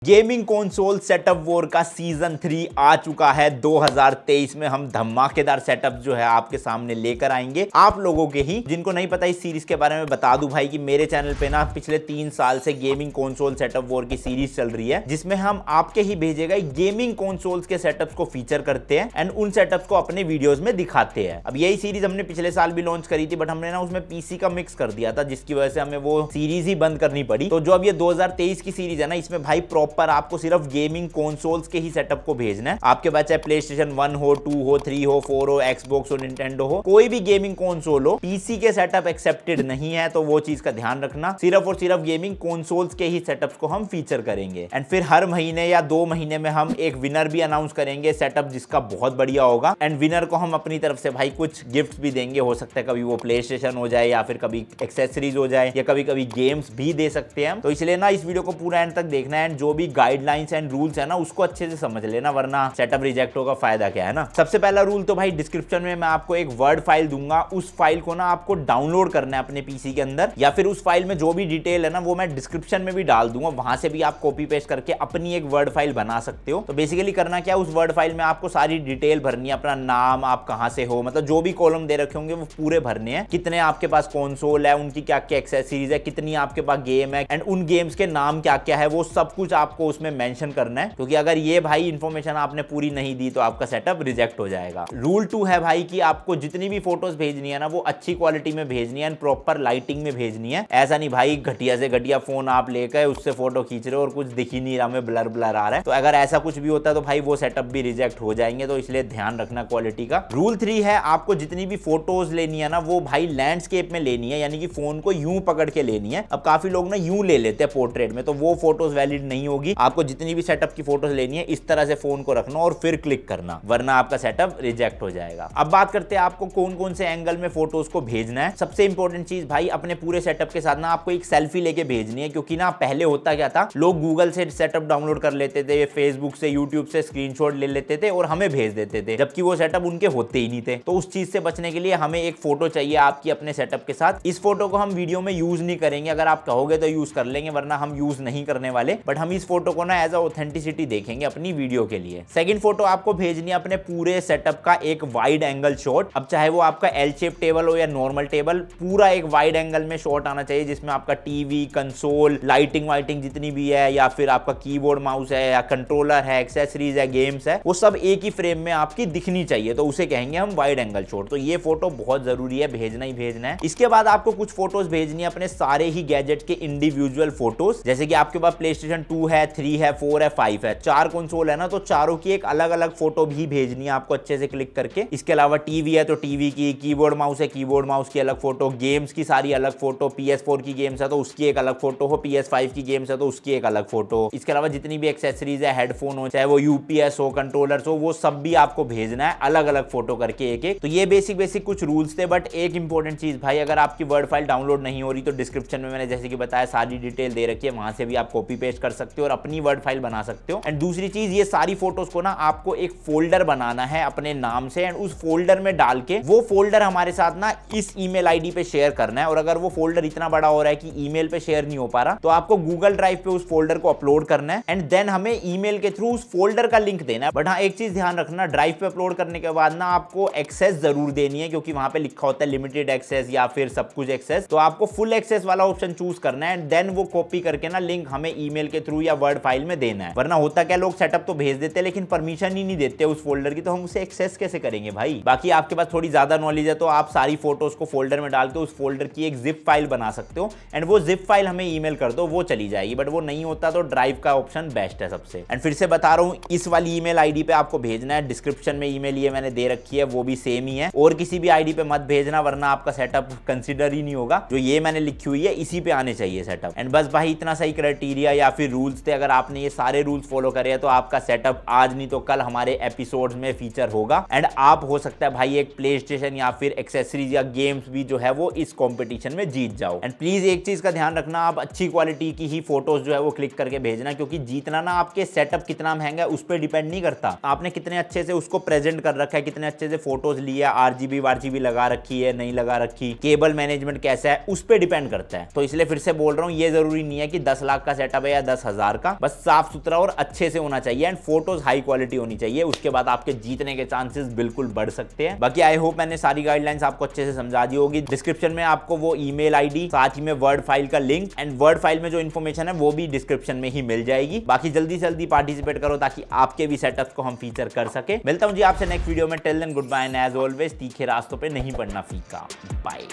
Gaming console setup war का season 3 आ चुका है। 2023 में हम धमाकेदार सेटअप जो है आपके सामने लेकर आएंगे, आप लोगों के ही। जिनको नहीं पता इस सीरीज के बारे में बता दूं भाई कि मेरे चैनल पे ना पिछले 3 साल से गेमिंग कंसोल सेटअप वॉर की सीरीज चल रही है, जिसमें हम आपके ही भेजे गए गेमिंग कंसोल्स के सेटअप्स को फीचर करते हैं एंड उन सेटअप्स को अपने वीडियोस में दिखाते हैं। अब यही सीरीज हमने पिछले साल भी लॉन्च करी थी, बट हमने ना उसमें पीसी का मिक्स कर दिया था, जिसकी वजह से हमें वो सीरीज ही बंद करनी पड़ी। तो जो अब ये 2023 की सीरीज है ना, इसमें भाई पर आपको सिर्फ गेमिंग कंसोल्स के ही सेटअप को भेजना है। आपके पास चाहे प्लेस्टेशन 1 हो, 2 हो, 3 हो, 4 हो, एक्सबॉक्स हो, निंटेंडो हो, कोई भी गेमिंग कंसोल हो, पीसी के सेटअप एक्सेप्टेड नहीं है। तो वो चीज का ध्यान रखना, सिर्फ और सिर्फ गेमिंग कंसोल्स के ही सेटअप्स को हम फीचर करेंगे। एंड फिर हर महीने या 2 महीने में हम एक विनर भी अनाउंस करेंगे सेटअप जिसका बहुत बढ़िया होगा। एंड विनर को हम अपनी तरफ से भाई कुछ गिफ्ट भी देंगे। हो सकता है कभी वो प्लेस्टेशन हो जाए, या फिर कभी एक्सेसरीज हो जाए, या कभी कभी गेम्स भी दे सकते हैं हम। तो इसलिए ना इस वीडियो को पूरा एंड तक देखना है, एंड जो भी गाइडलाइंस एंड रूल्स है ना उसको अच्छे से समझ लेना, वरना सेटअप रिजेक्ट होगा, फायदा क्या है ना। सबसे पहला रूल तो भाई डिस्क्रिप्शन में मैं आपको एक वर्ड फाइल दूंगा, उस फाइल को ना आपको डाउनलोड करना है अपने पीसी के अंदर, या फिर उस फाइल में जो भी डिटेल है ना वो मैं डिस्क्रिप्शन में भी डाल दूंगा, वहां से भी आप कॉपी पेस्ट करके अपनी एक वर्ड फाइल बना सकते हो। तो बेसिकली करना क्या, उस वर्ड फाइल में आपको सारी डिटेल भरनी है, अपना नाम, आप कहां से हो, मतलब जो भी कॉलम दे रखे होंगे वो पूरे भरने हैं। कितने आपके पास कंसोल है, उनकी क्या क्या एक्सेसरीज है, कितनी आपके पास गेम है, एंड उन गेम्स के नाम क्या क्या है, वो सब कुछ आपको उसमें मेंशन करना है। क्योंकि अगर ये भाई इंफॉर्मेशन आपने पूरी नहीं दी तो आपका सेटअप रिजेक्ट हो जाएगा। रूल 2 है भाई कि आपको जितनी भी फोटोज भेजनी है ना वो अच्छी क्वालिटी में भेजनी है एंड प्रॉपर लाइटिंग में भेजनी है। ऐसा नहीं भाई घटिया से घटिया फोन आप लेकर उससे फोटो खींच रहे हो और कुछ दिख ही नहीं रहा, में ब्लर ब्लर आ रहा है। तो अगर ऐसा कुछ भी होता है तो भाई वो सेटअप भी रिजेक्ट हो जाएंगे, तो इसलिए ध्यान रखना क्वालिटी का। रूल 3 है आपको जितनी भी फोटोज लेनी है ना वो भाई लैंडस्केप में लेनी है, यानी कि फोन को यूं पकड़ के लेनी है। अब काफी लोग ना यूं ले लेते हैं पोर्ट्रेट में, तो वो फोटोज वैलिड नहीं होगी। आपको जितनी भी सेटअप की फोटोज लेनी है इस तरह से फोन को रखना और फिर क्लिक करना, वरना आपका सेटअप रिजेक्ट हो जाएगा। अब बात करते हैं आपको कौन कौन से एंगल में फोटोज को भेजना है। सबसे इंपॉर्टेंट चीज भाई, अपने पूरे सेटअप के साथ ना आपको एक सेल्फी लेके भेजनी है। क्योंकि ना पहले होता क्या था, लोग गूगल से सेटअप डाउनलोड कर लेते थे, फेसबुक से, यूट्यूब से स्क्रीनशॉट ले लेते थे और हमें भेज देते थे, जबकि वो सेटअप उनके होते ही नहीं थे। तो उस चीज से बचने के लिए हमें एक फोटो चाहिए आपकी अपने सेटअप के साथ। इस फोटो को हम वीडियो में यूज नहीं करेंगे, अगर आप कहोगे तो यूज कर लेंगे, वरना हम यूज नहीं करने वाले। बट हम इस फोटो को ना एज अ ऑथेंटिसिटी देखेंगे अपनी वीडियो के लिए। सेकंड फोटो आपको भेजनी है अपने पूरे सेटअप का एक वाइड एंगल शॉट। अब चाहे वो आपका एल शेप टेबल हो या नॉर्मल टेबल, पूरा एक वाइड एंगल में शॉट आना चाहिए, जिसमें आपका टीवी, कंसोल, लाइटिंग वाइटिंग जितनी भी है, या फिर आपका कीबोर्ड माउस है, या कंट्रोलर है, एक्सेसरीज है, गेम्स है, वो सब एक ही फ्रेम में आपकी दिखनी चाहिए। तो उसे कहेंगे हम वाइड एंगल शॉट। तो ये फोटो बहुत जरूरी है, भेजना ही भेजना है। इसके बाद आपको कुछ फोटोज भेजनी है अपने सारे ही गैजेट के इंडिविजुअल फोटोज। जैसे कि आपके पास प्लेस्टेशन 2 है, 3 है, 4 है, 5 है, 4 कंसोल है ना, तो चारों की एक अलग अलग फोटो भी भेजनी है आपको अच्छे से क्लिक करके। इसके अलावा टीवी है तो टीवी की, कीबोर्ड माउस है, कीबोर्ड माउस की अलग फोटो, गेम्स की सारी अलग फोटो, PS4 की गेम्स है तो उसकी एक अलग फोटो हो, PS5 की गेम्स है तो उसकी एक अलग फोटो। इसके अलावा जितनी भी एक्सेसरीज है, हेडफोन हो, चाहे वो यूपीएस हो, कंट्रोलर्स हो, वो सब भी आपको भेजना है अलग अलग फोटो करके एक एक। तो ये बेसिक कुछ रूल्स थे। बट एक इंपॉर्टेंट चीज भाई, अगर आपकी वर्ड फाइल डाउनलोड नहीं हो रही तो डिस्क्रिप्शन में मैंने जैसे कि बताया सारी डिटेल दे रखी है, वहां से भी आप कॉपी पेस्ट कर सकते हो और अपनी वर्ड फाइल बना सकते हो। एंड दूसरी चीज, ये सारी फोटोज को ना आपको एक फोल्डर बनाना है अपने नाम से, एंड उस फोल्डर में डाल के वो फोल्डर हमारे साथ ना इस ईमेल आईडी पे शेयर करना है। और अगर वो फोल्डर इतना बड़ा हो रहा है कि ईमेल पे शेयर नहीं हो पा रहा, तो आपको गूगल ड्राइव पे उस फोल्डर को अपलोड करना है, एंड देन हमें ईमेल के थ्रू उस फोल्डर का लिंक देना है। बट हाँ, एक चीज ध्यान रखना, ड्राइव पे अपलोड करने के बाद ना आपको एक्सेस जरूर देनी है, क्योंकि वहां पे लिखा होता है लिमिटेड एक्सेस या फिर सब कुछ एक्सेस। तो आपको फुल एक्सेस वाला ऑप्शन चूज करना है, एंड देन वो कॉपी करके ना लिंक हमें ईमेल के थ्रू या वर्ड फाइल में देना है। वरना होता क्या, लोग सेटअप तो भेज देते हैं लेकिन परमिशन ही नहीं देते उस फोल्डर की, तो हम उसे एक्सेस कैसे करेंगे भाई। बाकी आपके पास थोड़ी ज्यादा नॉलेज है तो आप सारी फोटोज को फोल्डर में डाल के उस फोल्डर की एक जिप फाइल बना सकते हो, एंड वो जिप फाइल हमें ईमेल कर दो, वो चली जाएगी। बट वो नहीं होता तो ड्राइव का ऑप्शन बेस्ट है सबसे। एंड फिर से बता रहा हूं, इस वाली ईमेल आईडी पे आपको भेजना है। डिस्क्रिप्शन में ईमेल ये मैंने दे रखी है, वो भी सेम ही है। और किसी भी आईडी पे मत भेजना, वरना आपका सेटअप कंसिडर ही नहीं होगा। जो ये मैंने लिखी हुई है इसी पे आने चाहिए सेटअप। एंड बस भाई इतना सही क्राइटेरिया या फिर रूल्स थे। अगर आपने ये सारे रूल्स फॉलो करे तो आपका सेटअप आज नहीं तो कल हमारे एपिसोड्स में फीचर होगा, एंड आप हो सकता है भाई एक प्लेस्टेशन या फिर एक्सेसरीज या गेम्स भी जो है वो इस कंपटीशन में जीत जाओ। एंड प्लीज एक चीज का ध्यान रखना, आप अच्छी क्वालिटी की ही फोटोज जो है वो क्लिक करके भेजना, क्योंकि जीतना ना आपके सेटअप कितना महंगा है उस पर डिपेंड नहीं करता, आपने कितने अच्छे से उसको प्रेजेंट कर रखा है, कितने अच्छे से फोटोज लिया, आरजीबी वारजीबी लगा रखी है, नहीं लगा रखी, केबल मैनेजमेंट कैसा है, उस पर डिपेंड करता है। तो इसलिए फिर से बोल रहा हूँ, ये जरूरी नहीं है कि 10 लाख का सेटअप है या 10,000 बाहर का, बस साफ सुथरा और अच्छे से होना चाहिए एंड फोटोज हाई क्वालिटी होनी चाहिए। उसके बाद आपके जीतने के चांसेस बिल्कुल बढ़ सकते हैं। बाकी आई होप मैंने सारी गाइडलाइंस आपको अच्छे से समझा दी होगी। डिस्क्रिप्शन में आपको वो ईमेल आईडी, साथ ही में वर्ड फाइल का लिंक एंड वर्ड फाइल में जो इन्फॉर्मेशन है वो भी डिस्क्रिप्शन में ही मिल जाएगी। बाकी जल्दी से जल्दी पार्टिसिपेट करो ताकि आपके भी सेटअप को हम फीचर कर सके। मिलता हूं जी आपसे नेक्स्ट वीडियो में। Till then good bye and as always तीखे रास्तों पे नहीं पड़ना फीका। बाय।